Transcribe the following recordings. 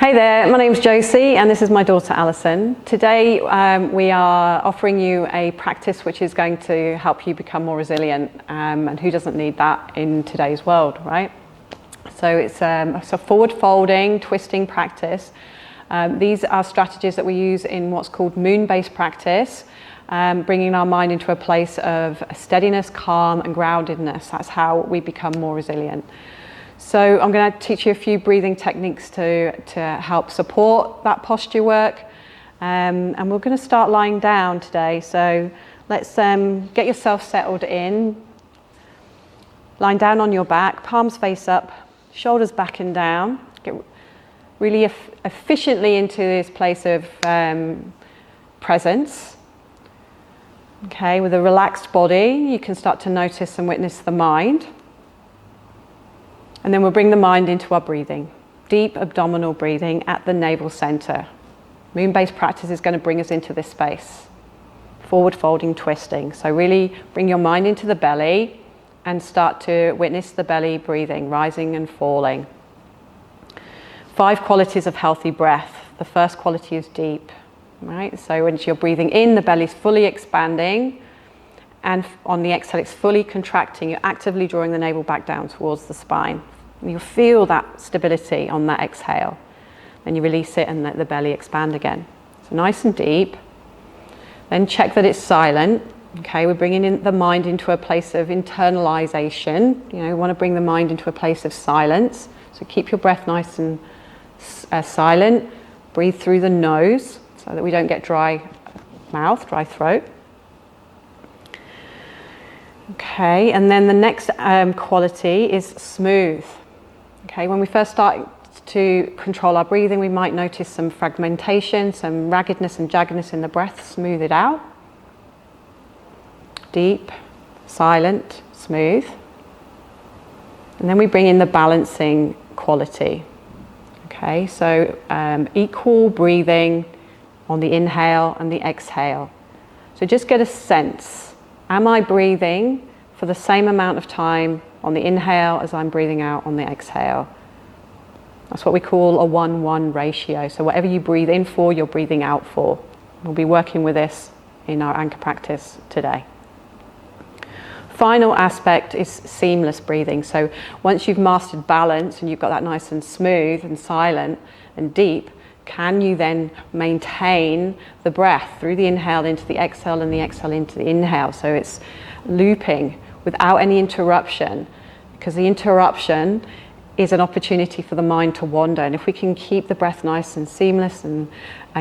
Hey there, my name's Josie and this is my daughter Alison. Today we are offering you a practice which is going to help you become more resilient, and who doesn't need that in today's world, right? So it's a forward folding, twisting practice. These are strategies that we use in what's called moon-based practice, bringing our mind into a place of steadiness, calm and groundedness. That's how we become more resilient. So I'm going to teach you a few breathing techniques to help support that posture work, and we're going to start lying down today. So let's get yourself settled in, lying down on your back, palms face up, shoulders back and down. Get really efficiently into this place of presence. Okay, with a relaxed body you can start to notice and witness the mind. And then we'll bring the mind into our breathing. Deep abdominal breathing at the navel center. Moon-based practice is going to bring us into this space. Forward folding, twisting. So really bring your mind into the belly and start to witness the belly breathing, rising and falling. 5 qualities of healthy breath. The first quality is deep. Right? So when you're breathing in, the belly's fully expanding. And on the exhale, it's fully contracting. You're actively drawing the navel back down towards the spine. And you'll feel that stability on that exhale. Then you release it and let the belly expand again. So nice and deep. Then check that it's silent. Okay, we're bringing in the mind into a place of internalization. You know, we want to bring the mind into a place of silence. So keep your breath nice and silent. Breathe through the nose so that we don't get dry mouth, dry throat. Okay, and then the next quality is smooth. Okay, when we first start to control our breathing, we might notice some fragmentation, some raggedness and jaggedness in the breath. Smooth it out. Deep, silent, smooth. And then we bring in the balancing quality. Okay, so equal breathing on the inhale and the exhale. So just get a sense. Am I breathing for the same amount of time on the inhale as I'm breathing out on the exhale? That's what we call a 1-1 ratio. So whatever you breathe in for, you're breathing out for. We'll be working with this in our anchor practice today. Final aspect is seamless breathing. So once you've mastered balance and you've got that nice and smooth and silent and deep, can you then maintain the breath through the inhale into the exhale and the exhale into the inhale? So it's looping without any interruption, because the interruption is an opportunity for the mind to wander. And if we can keep the breath nice and seamless and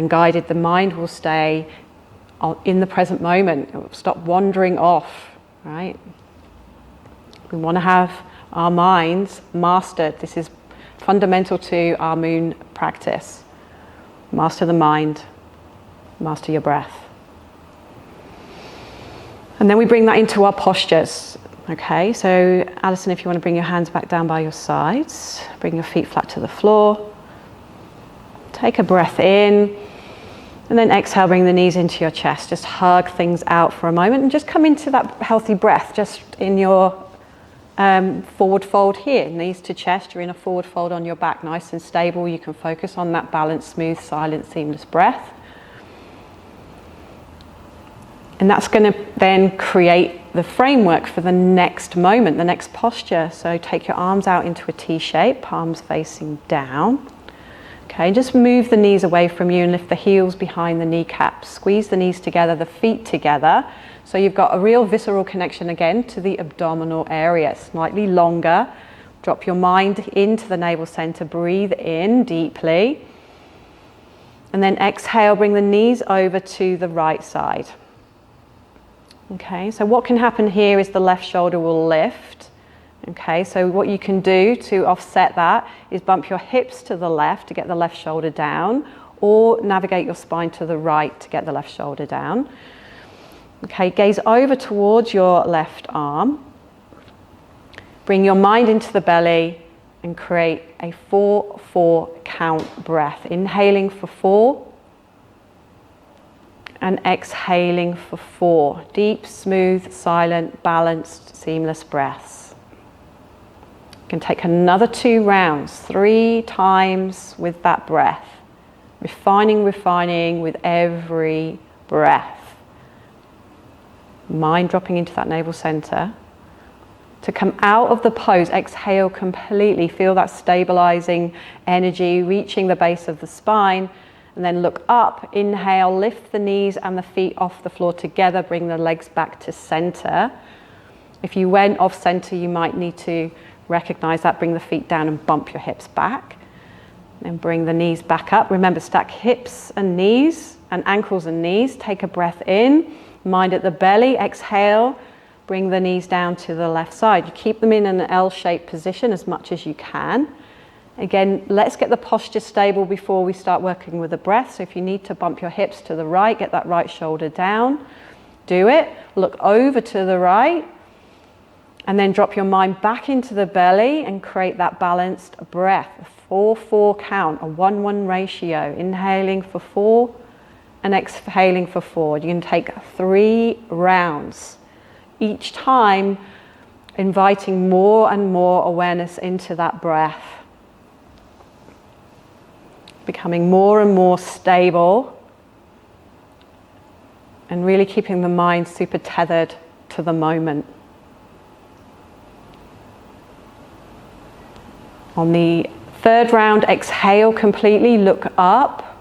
guided, the mind will stay in the present moment. It will stop wandering off, right? We want to have our minds mastered. This is fundamental to our moon practice. Master the mind, master your breath. And then we bring that into our postures. Okay, so Alison, if you want to bring your hands back down by your sides, bring your feet flat to the floor. Take a breath in, and then exhale, bring the knees into your chest. Just hug things out for a moment and just come into that healthy breath, just in your forward fold here, knees to chest. You're in a forward fold on your back, nice and stable. You can focus on that balanced, smooth, silent, seamless breath. And that's going to then create the framework for the next moment, the next posture. So take your arms out into a T shape, palms facing down. Okay, just move the knees away from you and lift the heels behind the kneecaps. Squeeze the knees together, the feet together. So you've got a real visceral connection again to the abdominal area, slightly longer. Drop your mind into the navel center, breathe in deeply. And then exhale, bring the knees over to the right side. Okay, so what can happen here is the left shoulder will lift. Okay, so what you can do to offset that is bump your hips to the left to get the left shoulder down, or navigate your spine to the right to get the left shoulder down. Okay, gaze over towards your left arm. Bring your mind into the belly and create a 4-4 count breath. Inhaling for 4 and exhaling for 4. Deep, smooth, silent, balanced, seamless breaths. can take another 2 rounds, 3 times with that breath. Refining, refining with every breath. Mind dropping into that navel center. To come out of the pose, exhale completely. Feel that stabilizing energy reaching the base of the spine. And then look up, inhale, lift the knees and the feet off the floor together. Bring the legs back to center. If you went off center, you might need to recognize that. Bring the feet down and bump your hips back. Then bring the knees back up. Remember, stack hips and knees and ankles and knees. Take a breath in, mind at the belly, exhale. Bring the knees down to the left side. You keep them in an L-shaped position as much as you can. Again, let's get the posture stable before we start working with the breath. So if you need to bump your hips to the right, get that right shoulder down. Do it. Look over to the right. And then drop your mind back into the belly and create that balanced breath. A 4-4 count, a 1-1 ratio. Inhaling for 4 and exhaling for 4. You can take 3 rounds. Each time inviting more and more awareness into that breath. Becoming more and more stable and really keeping the mind super tethered to the moment. On the 3rd round, exhale completely, look up,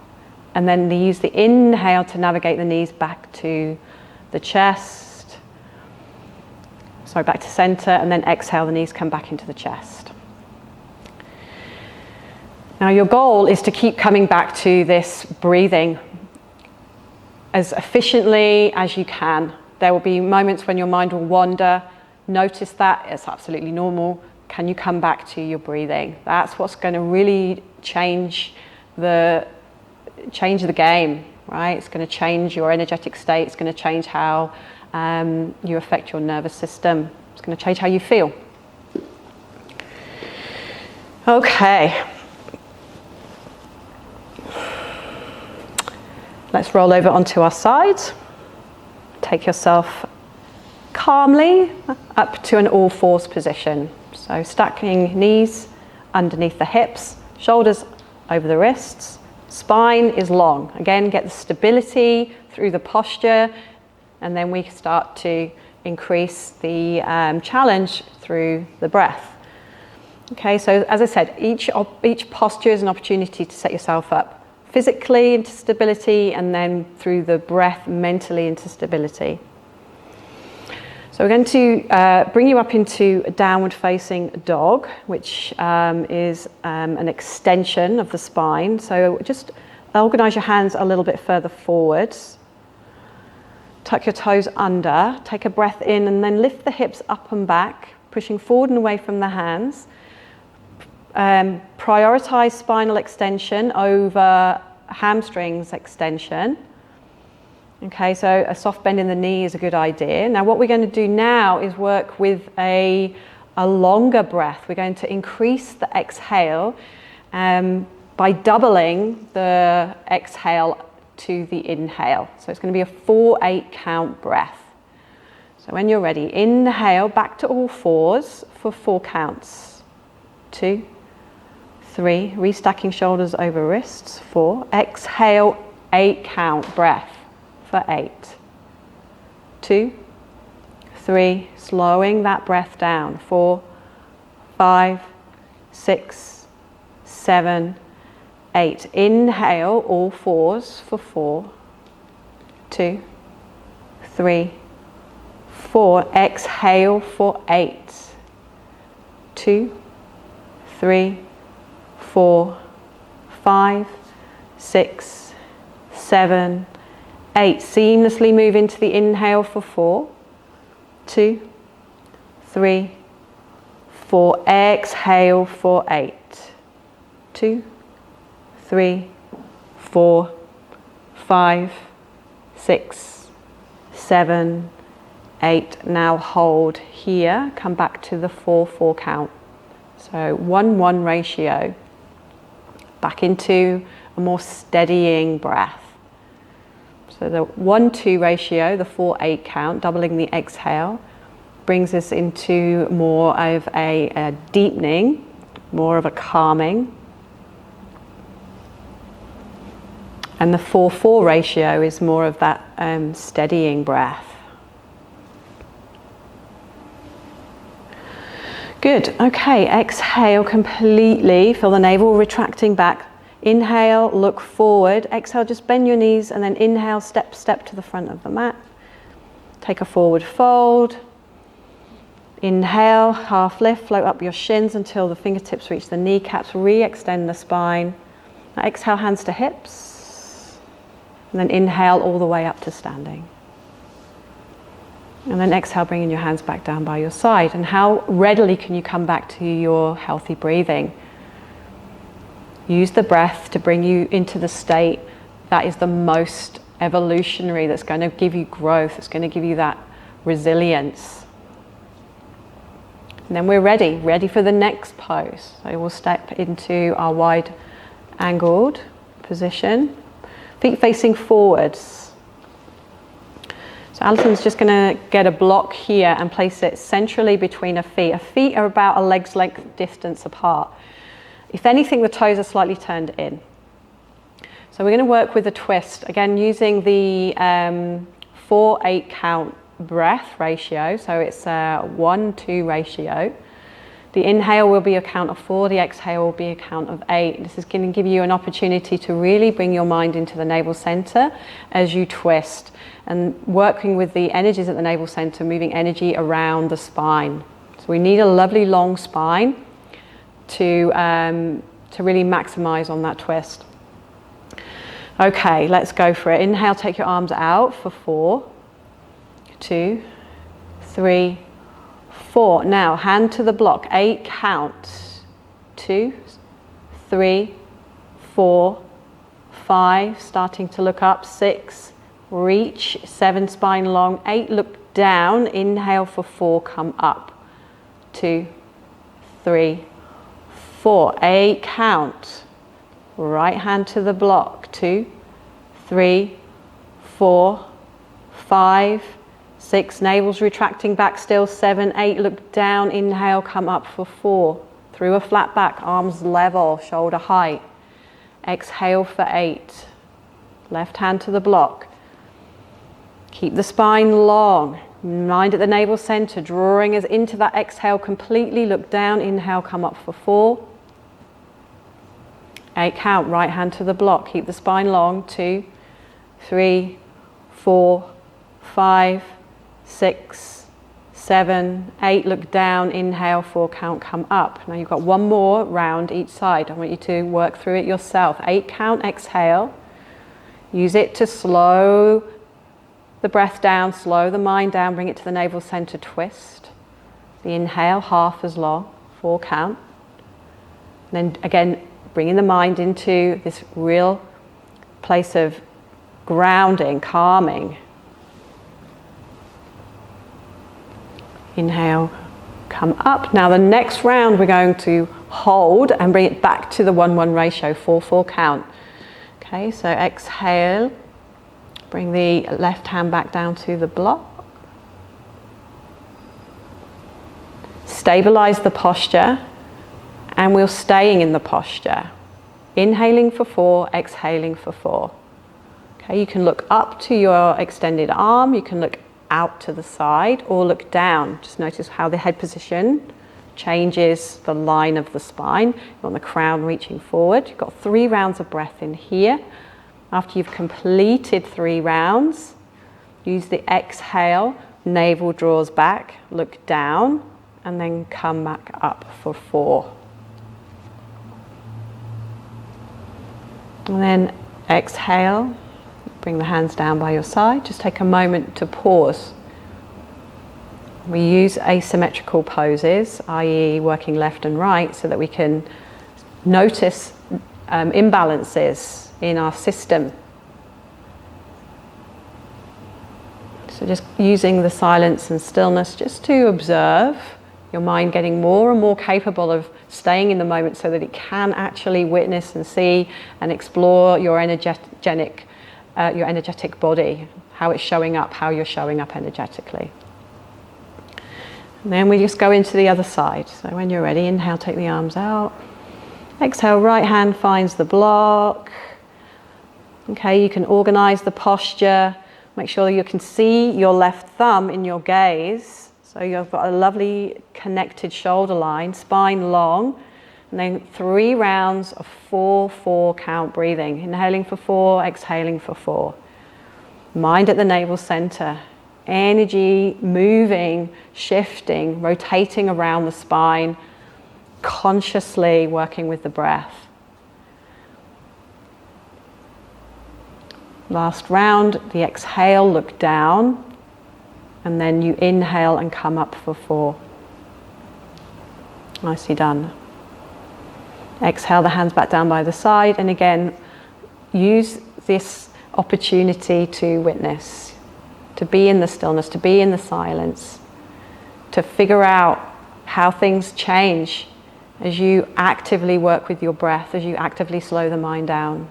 and then use the inhale to navigate the knees back to the chest. Sorry, back to center, and then exhale, the knees come back into the chest. Now your goal is to keep coming back to this breathing as efficiently as you can. There will be moments when your mind will wander. Notice that, it's absolutely normal. Can you come back to your breathing? That's what's going to really change the game, right? It's going to change your energetic state. It's going to change how you affect your nervous system. It's going to change how you feel. Okay. Let's roll over onto our sides. Take yourself calmly up to an all-fours position. So stacking knees underneath the hips, shoulders over the wrists, spine is long. Again, get the stability through the posture, and then we start to increase the challenge through the breath. Okay, so as I said, each posture is an opportunity to set yourself up physically into stability, and then through the breath mentally into stability. So we're going to bring you up into a downward facing dog, which is an extension of the spine. So just organize your hands a little bit further forwards. Tuck your toes under, take a breath in, and then lift the hips up and back, pushing forward and away from the hands. Prioritize spinal extension over hamstrings extension. Okay, so a soft bend in the knee is a good idea. Now what we're going to do now is work with a longer breath. We're going to increase the exhale by doubling the exhale to the inhale. So it's going to be a 4-8 count breath. So when you're ready, inhale back to all fours for 4 counts. 2, 3, restacking shoulders over wrists. 4, exhale, 8 count breath for 8. 2, 3, slowing that breath down. 4, 5, 6, 7, 8. Inhale all fours for 4, 2, 3, 4. Exhale for 8. 2, 3, 4, 5, 6, 7, 8. Seamlessly move into the inhale for 4, 2, 3, 4. Exhale for 8. 2, 3, 4, 5, 6, 7, 8. Now hold here. Come back to the 4-4 count. So 1-1 ratio. Back into a more steadying breath. So the 1-2 ratio, the 4-8 count, doubling the exhale. brings us into more of a deepening, more of a calming. And the 4-4 ratio is more of that steadying breath. Good. Okay, exhale completely. Feel the navel retracting back. Inhale, look forward. Exhale, just bend your knees, and then inhale, step to the front of the mat. Take a forward fold. Inhale, half lift, float up your shins until the fingertips reach the kneecaps. Re-extend the spine. Now exhale, hands to hips. And then inhale all the way up to standing. And then exhale, bringing your hands back down by your side. And how readily can you come back to your healthy breathing? Use the breath to bring you into the state that is the most evolutionary, that's going to give you growth, that's going to give you that resilience. And then we're ready for the next pose. So we'll step into our wide angled position, feet facing forwards. So Alison's just going to get a block here and place it centrally between her feet. Her feet are about a leg's length distance apart. If anything, the toes are slightly turned in. So we're going to work with a twist, again using the 4-8 count breath ratio. So it's a 1-2 ratio. The inhale will be a count of 4, the exhale will be a count of 8. This is going to give you an opportunity to really bring your mind into the navel center as you twist, and working with the energies at the navel center, moving energy around the spine. So we need a lovely long spine to really maximize on that twist. Okay, let's go for it. Inhale, take your arms out for 4, 2, 3, 4. Now, hand to the block. 8 count. 2, 3, 4, 5. Starting to look up. 6. Reach. 7, spine long. 8, look down. Inhale for 4, come up. 2, 3, 4. 8 count. Right hand to the block. 2, 3, 4, 5, 6. Navel's retracting back still. 7, 8. Look down. Inhale, come up for 4. Through a flat back, arms level, shoulder height. Exhale for 8. Left hand to the block. Keep the spine long. Mind at the navel center, drawing us into that exhale completely. Look down. Inhale, come up for 4. 8 count, right hand to the block. Keep the spine long. 2, 3, 4, 5, 6, 7, 8. Look down. Inhale, 4 count, come up. Now you've got one more round each side. I want you to work through it yourself. 8 count, exhale. Use it to slow the breath down, slow the mind down, bring it to the navel center, twist. The inhale, half as long, 4 count. And then again, bringing the mind into this real place of grounding, calming. Inhale, come up. Now the next round we're going to hold and bring it back to the 1-1 ratio, 4-4 count. Okay, so exhale, bring the left hand back down to the block. Stabilize the posture. And we're staying in the posture. Inhaling for 4, exhaling for 4. Okay, you can look up to your extended arm, you can look out to the side, or look down. Just notice how the head position changes the line of the spine. You want the crown reaching forward. You've got 3 rounds of breath in here. After you've completed 3 rounds, use the exhale, navel draws back, look down, and then come back up for 4. And then exhale, bring the hands down by your side. Just take a moment to pause. We use asymmetrical poses, i.e. working left and right, so that we can notice imbalances in our system. So just using the silence and stillness just to observe your mind getting more and more capable of staying in the moment so that it can actually witness and see and explore your energetic body, how it's showing up, how you're showing up energetically. And then we just go into the other side. So when you're ready, inhale, take the arms out. Exhale, right hand finds the block. Okay, you can organize the posture. Make sure you can see your left thumb in your gaze. So you've got a lovely connected shoulder line, spine long. And then 3 rounds of 4-4 count breathing. Inhaling for 4, exhaling for 4. Mind at the navel center. Energy moving, shifting, rotating around the spine. Consciously working with the breath. Last round, the exhale, look down. And then you inhale and come up for 4. Nicely done. Exhale the hands back down by the side, and again use this opportunity to witness, to be in the stillness, to be in the silence, to figure out how things change as you actively work with your breath, as you actively slow the mind down.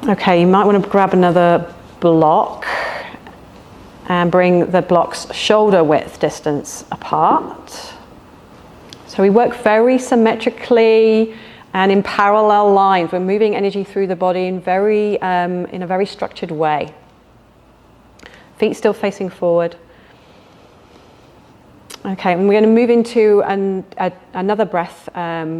Okay, you might want to grab another block and bring the blocks shoulder width distance apart. So we work very symmetrically and in parallel lines. We're moving energy through the body in a very structured way. Feet still facing forward. Okay, and we're going to move into another breath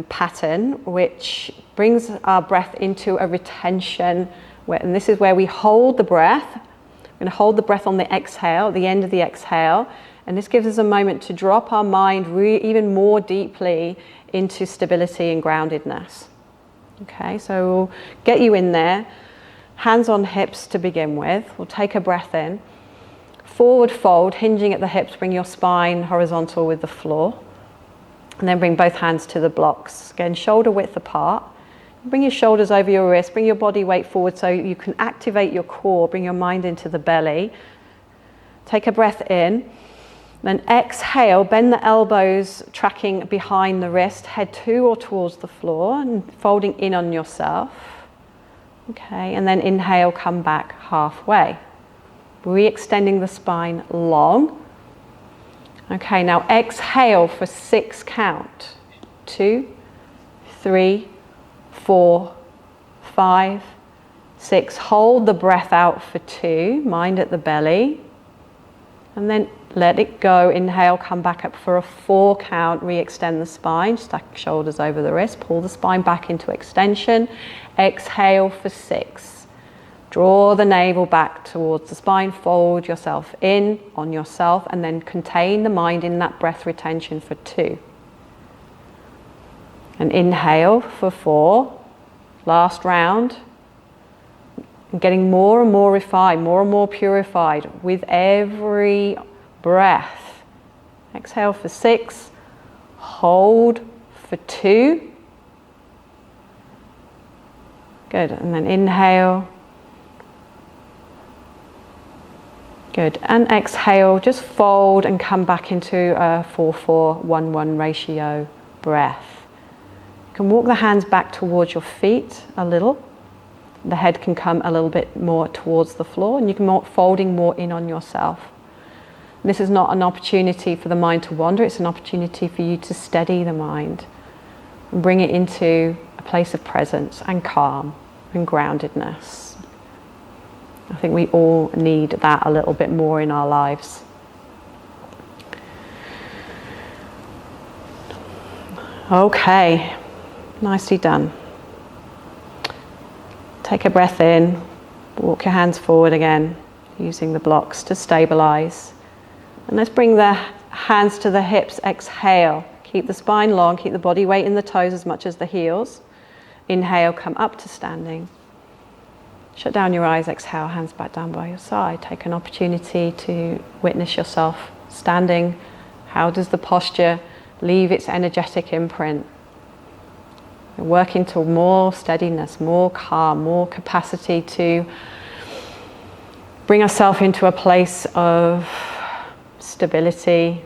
pattern, which brings our breath into a retention, and this is where we hold the breath. We're going to hold the breath on the exhale, the end of the exhale, and this gives us a moment to drop our mind even more deeply into stability and groundedness. Okay, so we'll get you in there. Hands on hips to begin with. We'll take a breath in. Forward fold, hinging at the hips, bring your spine horizontal with the floor. And then bring both hands to the blocks. Again, shoulder width apart. Bring your shoulders over your wrist, bring your body weight forward so you can activate your core, bring your mind into the belly. Take a breath in, then exhale, bend the elbows, tracking behind the wrist, head to or towards the floor and folding in on yourself. Okay, and then inhale, come back halfway. Re-extending the spine long. Okay, now exhale for 6 count. 2, 3, 4, 5, 6. Hold the breath out for 2. Mind at the belly. And then let it go. Inhale, come back up for a 4 count. Re-extend the spine. Stack shoulders over the wrist. Pull the spine back into extension. Exhale for 6. Draw the navel back towards the spine. Fold yourself in on yourself. And then contain the mind in that breath retention for 2. And inhale for 4. Last round. And getting more and more refined, more and more purified with every breath. Exhale for 6. Hold for 2. Good. And then inhale. Good. And exhale. Just fold and come back into a 4-4-1-1 ratio breath. You can walk the hands back towards your feet a little. The head can come a little bit more towards the floor, and you can folding more in on yourself. This is not an opportunity for the mind to wander, it's an opportunity for you to steady the mind and bring it into a place of presence and calm and groundedness. I think we all need that a little bit more in our lives. Okay, nicely done. Take a breath in, walk your hands forward again, using the blocks to stabilize. And let's bring the hands to the hips, exhale. Keep the spine long, keep the body weight in the toes as much as the heels. Inhale, come up to standing. Shut down your eyes, exhale, hands back down by your side. Take an opportunity to witness yourself standing. How does the posture leave its energetic imprint? Working to more steadiness, more calm, more capacity to bring ourselves into a place of stability,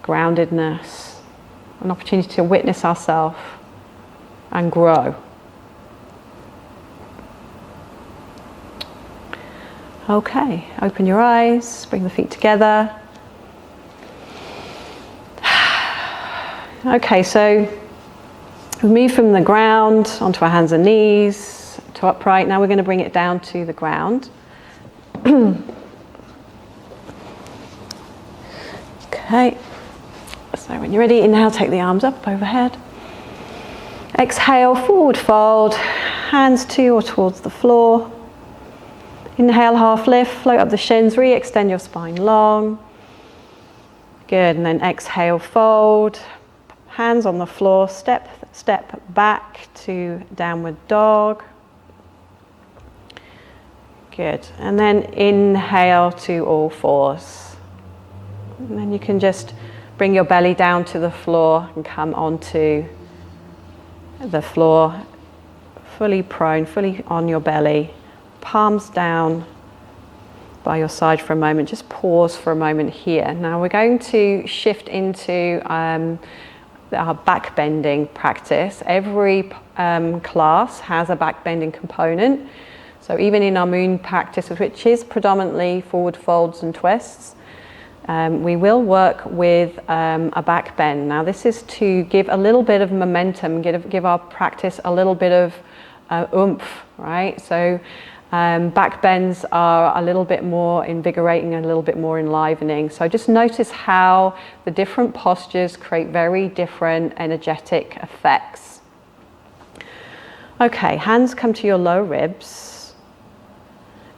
groundedness, an opportunity to witness ourselves and grow. Okay, open your eyes, bring the feet together. Okay, so we move from the ground onto our hands and knees to upright. Now we're going to bring it down to the ground. Okay, so when you're ready, inhale, take the arms up overhead. Exhale, forward fold, hands to or towards the floor. Inhale, half lift, float up the shins, re-extend your spine long. Good, and then exhale, fold, hands on the floor, step back to downward dog. Good, and then inhale to all fours. And then you can just bring your belly down to the floor and come onto the floor, fully prone, fully on your belly. Palms down by your side for a moment. Just pause for a moment here. Now we're going to shift into our back bending practice. Every class has a back bending component. So even in our moon practice, which is predominantly forward folds and twists, we will work with a back bend. Now this is to give a little bit of momentum, give our practice a little bit of oomph, right? So back bends are a little bit more invigorating and a little bit more enlivening. So just notice how the different postures create very different energetic effects. Okay, hands come to your low ribs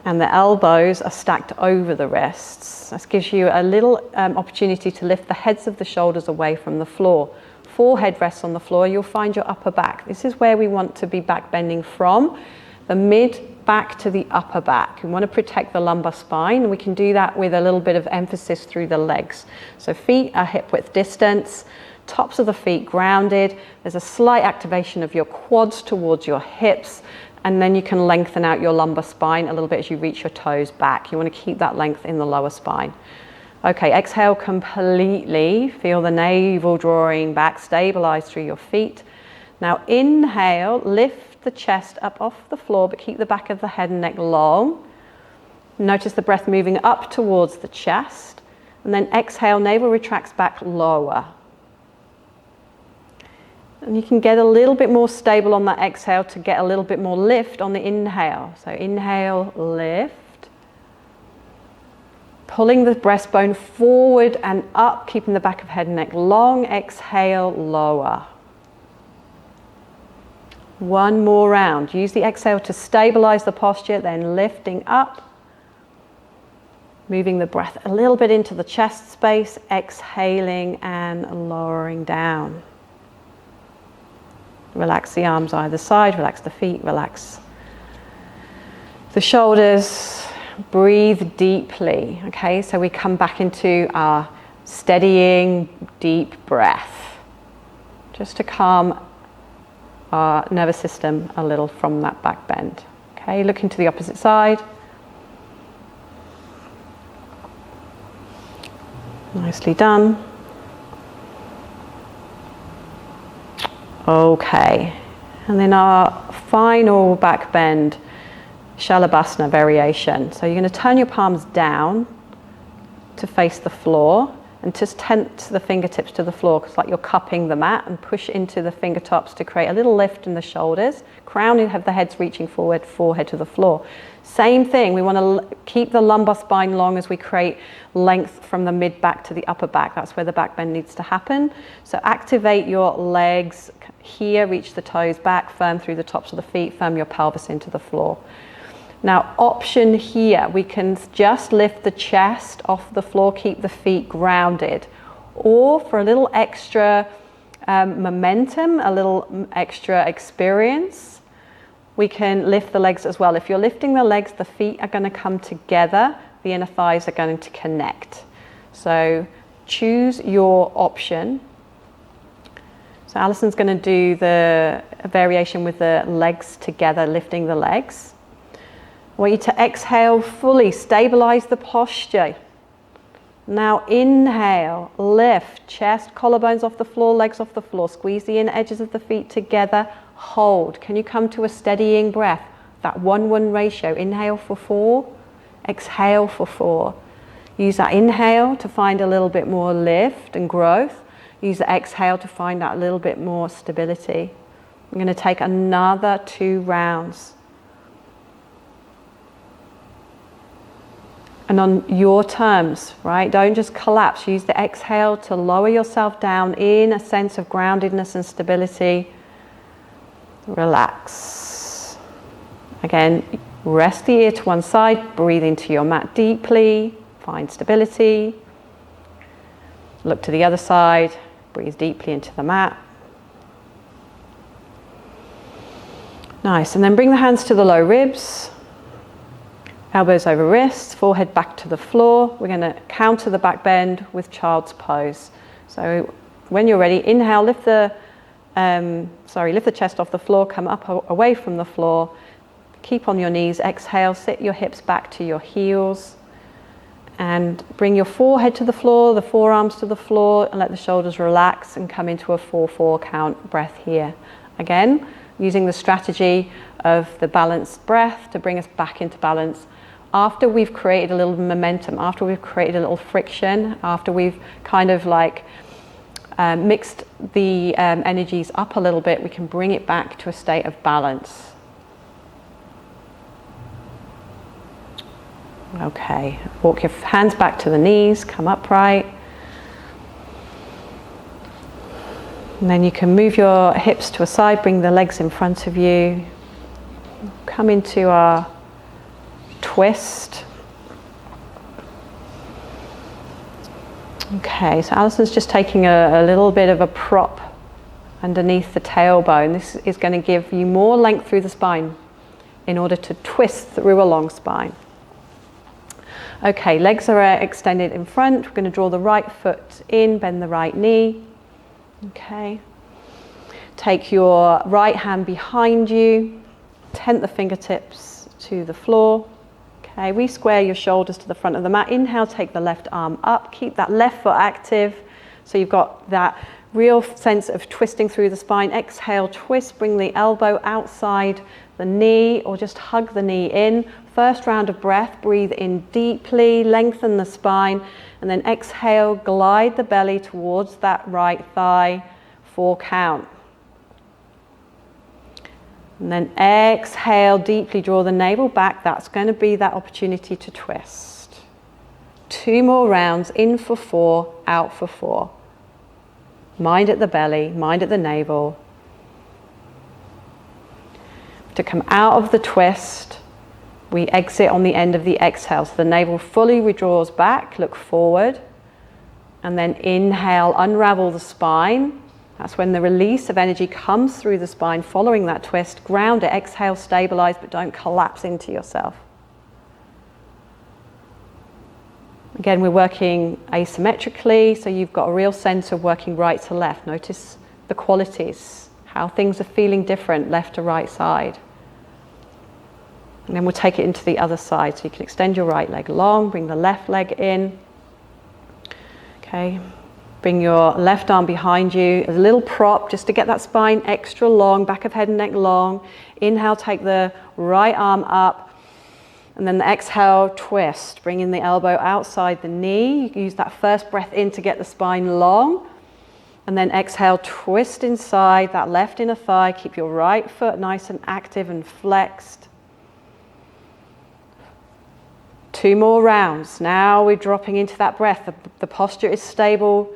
and the elbows are stacked over the wrists. This gives you a little opportunity to lift the heads of the shoulders away from the floor. Forehead rests on the floor, you'll find your upper back. This is where we want to be back bending from the mid back to the upper back. We want to protect the lumbar spine, and we can do that with a little bit of emphasis through the legs. So feet are hip width distance, tops of the feet grounded. There's a slight activation of your quads towards your hips, and then you can lengthen out your lumbar spine a little bit as you reach your toes back. You want to keep that length in the lower spine. Okay, exhale completely. Feel the navel drawing back, stabilize through your feet. Now inhale, lift the chest up off the floor, but keep the back of the head and neck long. Notice the breath moving up towards the chest. And then exhale, navel retracts back lower. And you can get a little bit more stable on that exhale to get a little bit more lift on the inhale. So inhale, lift. Pulling the breastbone forward and up, keeping the back of head and neck long. Exhale, lower. One more round. Use the exhale to stabilize the posture, then lifting up. Moving the breath a little bit into the chest space, exhaling and lowering down. Relax the arms either side, relax the feet, relax the shoulders. Breathe deeply. Okay, so we come back into our steadying deep breath, just to calm our nervous system a little from that back bend. Okay, looking to the opposite side. Nicely done. Okay, and then our final back bend, Shalabhasana variation. So you're going to turn your palms down to face the floor and just tent the fingertips to the floor. It's like you're cupping the mat, and push into the fingertops to create a little lift in the shoulders. Crown and have the heads reaching forward, forehead to the floor. Same thing, we want to keep the lumbar spine long as we create length from the mid back to the upper back. That's where the back bend needs to happen. So activate your legs here, reach the toes back, firm through the tops of the feet, firm your pelvis into the floor. Now option here, we can just lift the chest off the floor, keep the feet grounded. Or for a little extra momentum, a little extra experience, we can lift the legs as well. If you're lifting the legs, the feet are going to come together, the inner thighs are going to connect. So choose your option. So Alison's going to do the variation with the legs together, lifting the legs. I want you to exhale fully, stabilize the posture. Now inhale, lift, chest, collarbones off the floor, legs off the floor. Squeeze the inner edges of the feet together, hold. Can you come to a steadying breath? That 1-1 ratio. Inhale for 4, Exhale for 4. Use that inhale to find a little bit more lift and growth. Use the exhale to find that little bit more stability. I'm going to take another 2 rounds. And on your terms, right? Don't just collapse. Use the exhale to lower yourself down in a sense of groundedness and stability. Relax. Again, rest the ear to one side. Breathe into your mat deeply. Find stability. Look to the other side. Breathe deeply into the mat. Nice. And then bring the hands to the low ribs. Elbows over wrists, forehead back to the floor. We're going to counter the back bend with child's pose. So when you're ready, inhale, lift the chest off the floor, come up away from the floor. Keep on your knees. Exhale, sit your hips back to your heels. And bring your forehead to the floor, the forearms to the floor, and let the shoulders relax and come into a 4-4 count breath here. Again, using the strategy of the balanced breath to bring us back into balance. After we've created a little momentum, after we've created a little friction, after we've kind of like mixed the energies up a little bit, we can bring it back to a state of balance. Okay, walk your hands back to the knees, come upright. And then you can move your hips to a side, bring the legs in front of you. Come into our twist. Okay, so Alison's just taking a little bit of a prop underneath the tailbone. This is going to give you more length through the spine in order to twist through a long spine. Okay, legs are extended in front. We're going to draw the right foot in, bend the right knee. Okay. Take your right hand behind you, tent the fingertips to the floor. Okay, re-square your shoulders to the front of the mat. Inhale, take the left arm up. Keep that left foot active. So you've got that real sense of twisting through the spine. Exhale, twist, bring the elbow outside the knee or just hug the knee in. First round of breath, breathe in deeply, lengthen the spine, and then exhale, glide the belly towards that right thigh, 4 count. And then exhale, deeply draw the navel back. That's going to be that opportunity to twist. 2 more rounds, in for 4, out for 4. Mind at the belly, mind at the navel. To come out of the twist, we exit on the end of the exhale. So the navel fully withdraws back, look forward. And then inhale, unravel the spine. That's when the release of energy comes through the spine following that twist. Ground it, exhale, stabilize, but don't collapse into yourself. Again, we're working asymmetrically, so you've got a real sense of working right to left. Notice the qualities, how things are feeling different left to right side. And then we'll take it into the other side. So you can extend your right leg long, bring the left leg in. Okay, bring your left arm behind you, a little prop just to get that spine extra long, back of head and neck long. Inhale, take the right arm up. And then the exhale, twist, bringing the elbow outside the knee. You can use that first breath in to get the spine long. And then exhale, twist inside that left inner thigh. Keep your right foot nice and active and flexed. 2 more rounds. Now we're dropping into that breath. The posture is stable.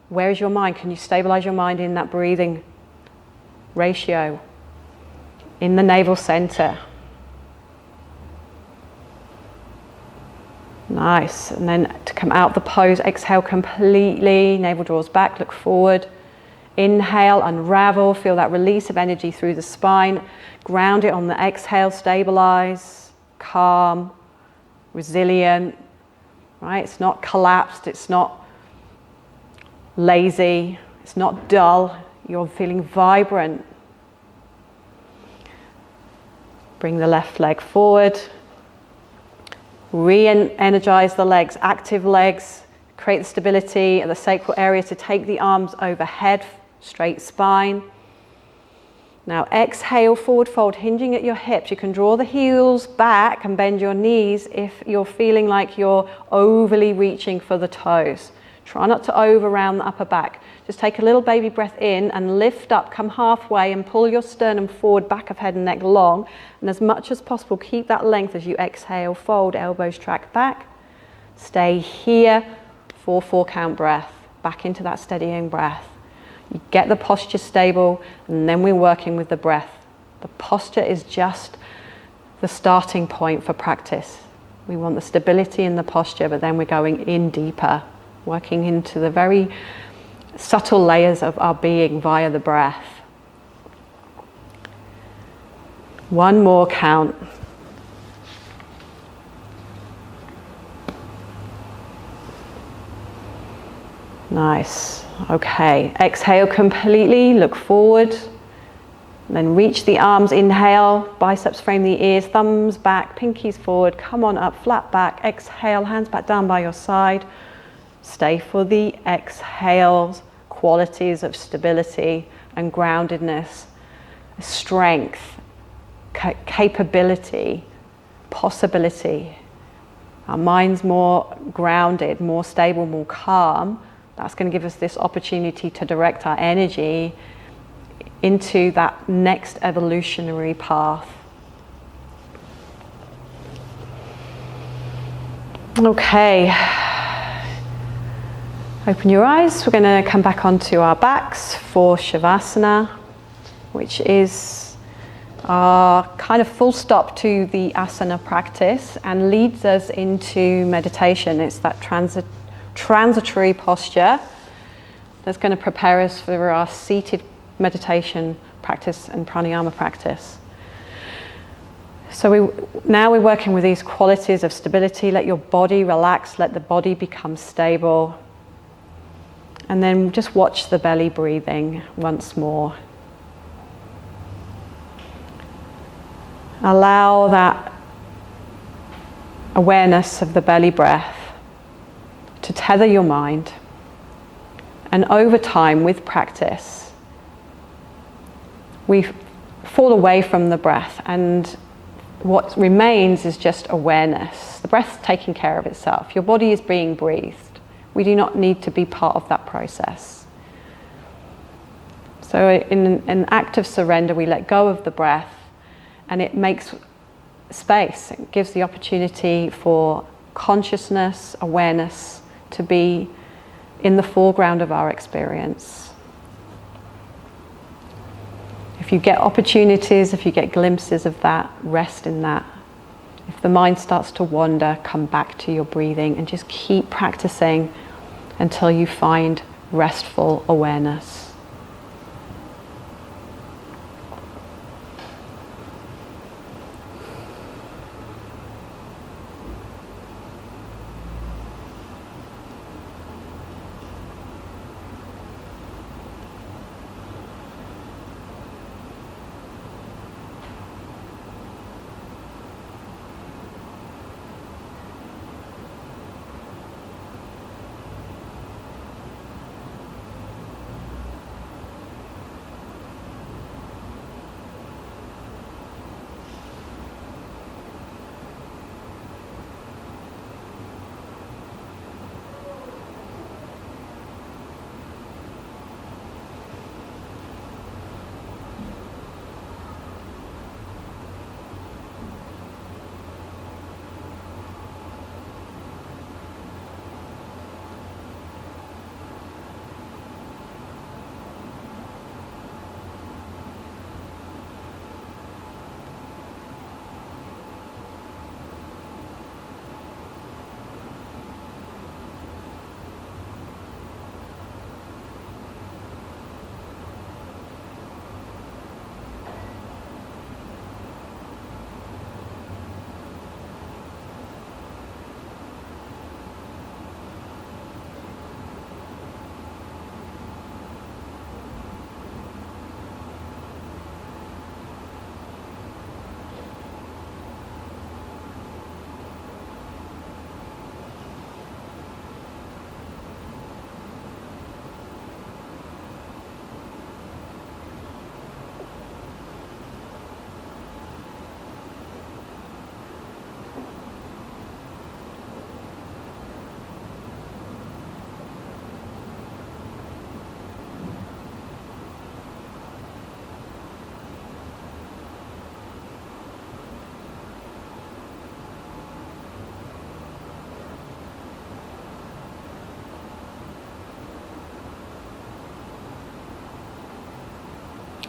Where is your mind? Can you stabilize your mind in that breathing ratio? In the navel center. Nice. And then to come out the pose, exhale completely. Navel draws back, look forward. Inhale, unravel. Feel that release of energy through the spine. Ground it on the exhale, stabilize, calm, resilient, right? It's not collapsed, it's not lazy, it's not dull. You're feeling vibrant. Bring the left leg forward. Re-energize the legs, active legs. Create the stability at the sacral area to take the arms overhead, straight spine. Now exhale, forward fold, hinging at your hips. You can draw the heels back and bend your knees if you're feeling like you're overly reaching for the toes. Try not to over round the upper back. Just take a little baby breath in and lift up, come halfway and pull your sternum forward, back of head and neck long. And as much as possible, keep that length as you exhale, fold, elbows track back. Stay here for 4 count breath, back into that steadying breath. You get the posture stable, and then we're working with the breath. The posture is just the starting point for practice. We want the stability in the posture, but then we're going in deeper, working into the very subtle layers of our being via the breath. 1 more count. Nice. Okay, exhale completely, look forward, then reach the arms, inhale, biceps frame the ears, thumbs back, pinkies forward, come on up, flat back, exhale, hands back down by your side. Stay for the exhales, qualities of stability and groundedness, strength, capability, possibility. Our mind's more grounded, more stable, more calm. That's going to give us this opportunity to direct our energy into that next evolutionary path. Okay. Open your eyes. We're going to come back onto our backs for Shavasana, which is our kind of full stop to the asana practice and leads us into meditation. It's that transitory posture that's going to prepare us for our seated meditation practice and pranayama practice. So now we're working with these qualities of stability. Let your body relax, let the body become stable. And then just watch the belly breathing once more. Allow that awareness of the belly breath to tether your mind. And over time, with practice, we fall away from the breath, and what remains is just awareness. The breath's taking care of itself. Your body is being breathed. We do not need to be part of that process. So in an act of surrender, we let go of the breath, and it makes space. It gives the opportunity for consciousness, awareness to be in the foreground of our experience. If you get opportunities, if you get glimpses of that, rest in that. If the mind starts to wander, come back to your breathing and just keep practicing until you find restful awareness.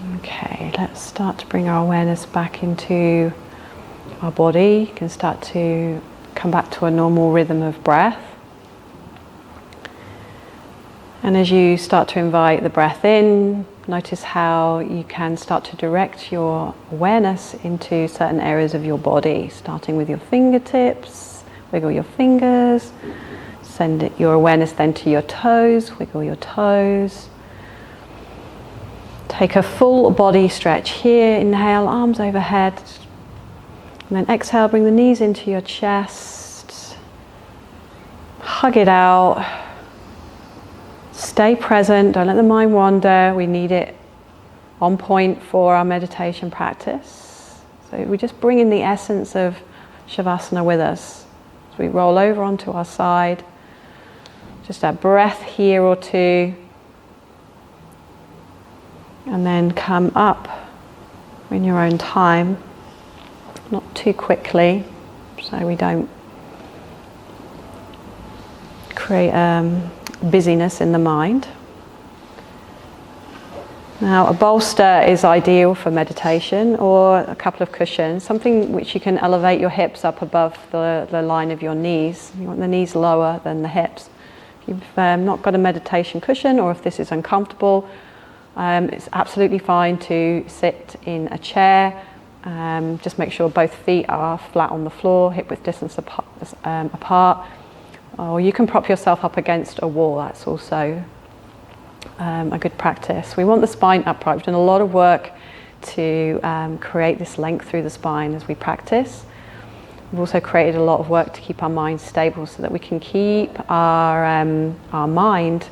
Okay, let's start to bring our awareness back into our body. You can start to come back to a normal rhythm of breath. And as you start to invite the breath in, notice how you can start to direct your awareness into certain areas of your body, starting with your fingertips. Wiggle your fingers. Send your awareness then to your toes. Wiggle your toes. Take a full body stretch here. Inhale, arms overhead. And then exhale, bring the knees into your chest. Hug it out. Stay present, don't let the mind wander. We need it on point for our meditation practice. So we just bring in the essence of Shavasana with us. So we roll over onto our side. Just a breath here or two. And then come up in your own time, not too quickly, so we don't create busyness in the mind. Now, a bolster is ideal for meditation, or a couple of cushions, something which you can elevate your hips up above the line of your knees. You want the knees lower than the hips. If you've not got a meditation cushion, or if this is uncomfortable, it's absolutely fine to sit in a chair. Just make sure both feet are flat on the floor, hip width distance apart. Or you can prop yourself up against a wall. That's also a good practice. We want the spine upright. We've done a lot of work to create this length through the spine as we practice. We've also created a lot of work to keep our mind stable so that we can keep our mind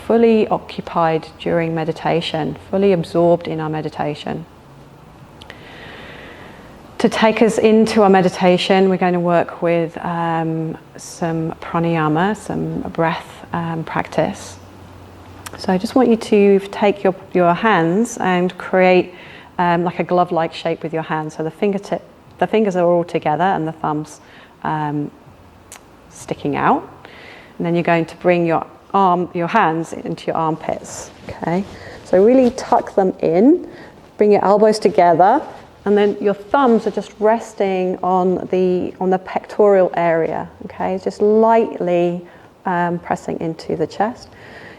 fully occupied during meditation, fully absorbed in our meditation. To take us into our meditation, we're going to work with some pranayama, some breath practice. So I just want you to take your hands and create like a glove-like shape with your hands. So the fingers are all together and the thumbs sticking out. And then you're going to bring your hands into your armpits. Okay. So really tuck them in, bring your elbows together. And then your thumbs are just resting on the pectoral area, okay? Just lightly pressing into the chest.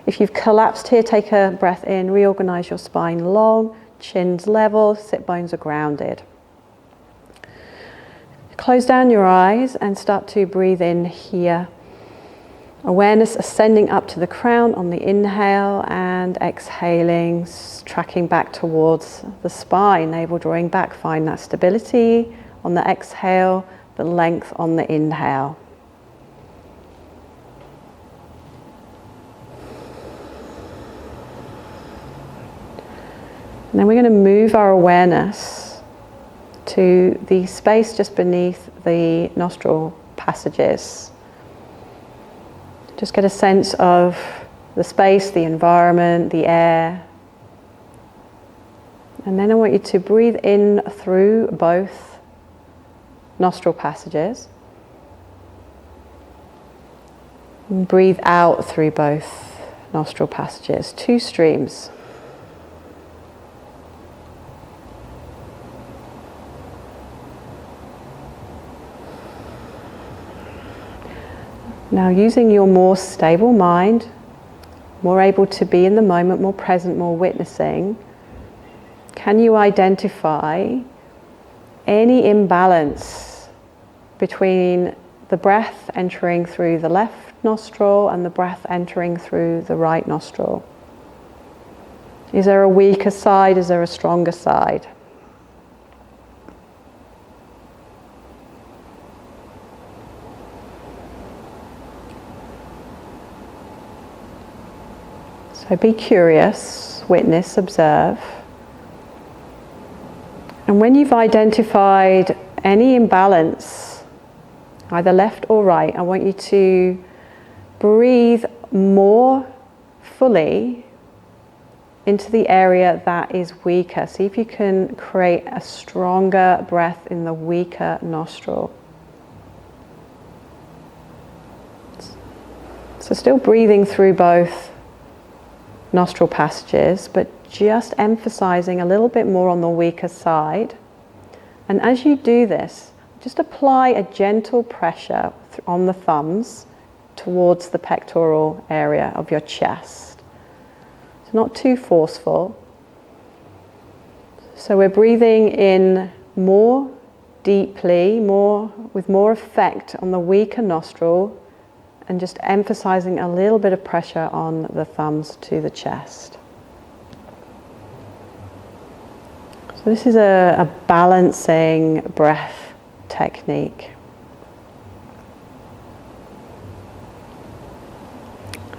If you've collapsed here, take a breath in, reorganize your spine long, chin's level, sit bones are grounded. Close down your eyes and start to breathe in here. Awareness ascending up to the crown on the inhale and exhaling, tracking back towards the spine, navel drawing back, find that stability on the exhale, the length on the inhale. And then we're going to move our awareness to the space just beneath the nostril passages. Just get a sense of the space, the environment, the air. And then I want you to breathe in through both nostril passages. And breathe out through both nostril passages. 2 streams. Now, using your more stable mind, more able to be in the moment, more present, more witnessing, can you identify any imbalance between the breath entering through the left nostril and the breath entering through the right nostril? Is there a weaker side? Is there a stronger side? So be curious, witness, observe. And when you've identified any imbalance, either left or right, I want you to breathe more fully into the area that is weaker. See if you can create a stronger breath in the weaker nostril. So still breathing through both nostril passages, but just emphasizing a little bit more on the weaker side. And as you do this, just apply a gentle pressure on the thumbs towards the pectoral area of your chest. So not too forceful. So we're breathing in more deeply, with more effect on the weaker nostril, and just emphasizing a little bit of pressure on the thumbs to the chest. So this is a balancing breath technique.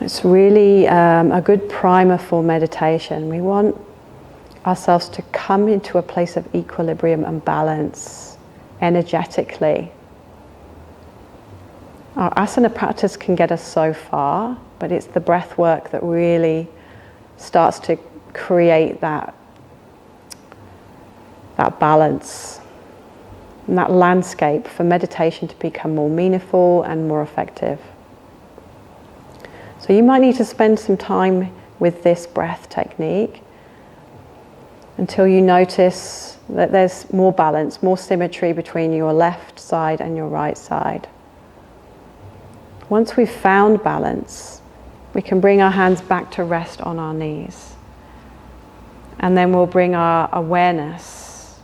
It's really a good primer for meditation. We want ourselves to come into a place of equilibrium and balance energetically. Our asana practice can get us so far, but it's the breath work that really starts to create that balance and that landscape for meditation to become more meaningful and more effective. So you might need to spend some time with this breath technique until you notice that there's more balance, more symmetry between your left side and your right side. Once we've found balance, we can bring our hands back to rest on our knees. And then we'll bring our awareness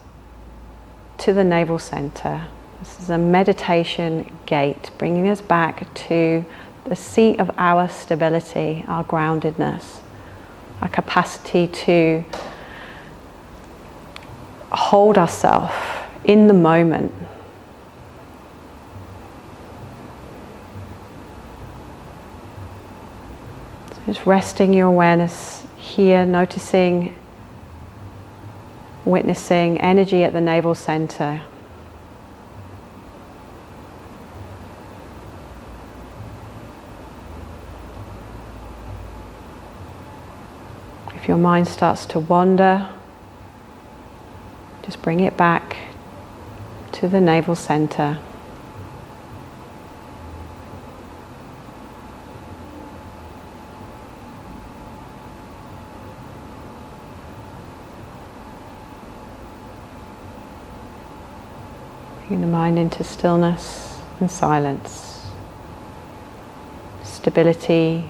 to the navel center. This is a meditation gate, bringing us back to the seat of our stability, our groundedness, our capacity to hold ourselves in the moment. So just resting your awareness here, noticing, witnessing energy at the navel center. If your mind starts to wander, just bring it back to the navel center. Bring the mind into stillness and silence, stability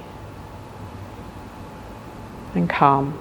and calm.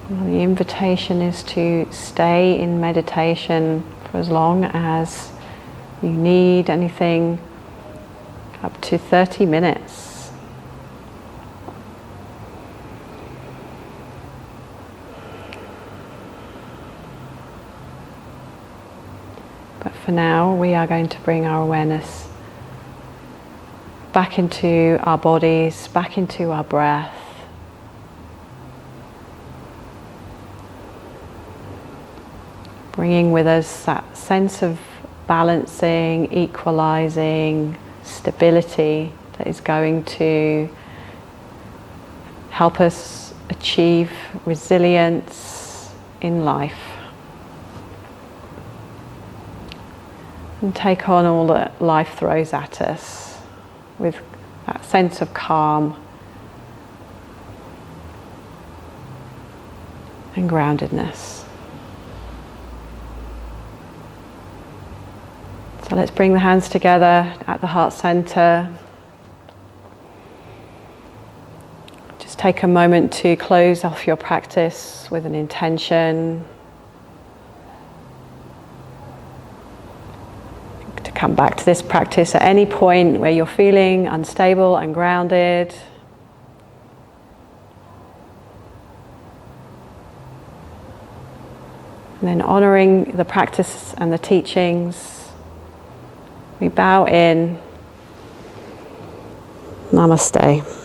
The invitation is to stay in meditation for as long as you need, anything up to 30 minutes. But for now, we are going to bring our awareness back into our bodies, back into our breath. Bringing with us that sense of balancing, equalizing, stability that is going to help us achieve resilience in life. And take on all that life throws at us with that sense of calm and groundedness. So let's bring the hands together at the heart center. Just take a moment to close off your practice with an intention. To come back to this practice at any point where you're feeling unstable and grounded. And then honoring the practice and the teachings, we bow in. Namaste.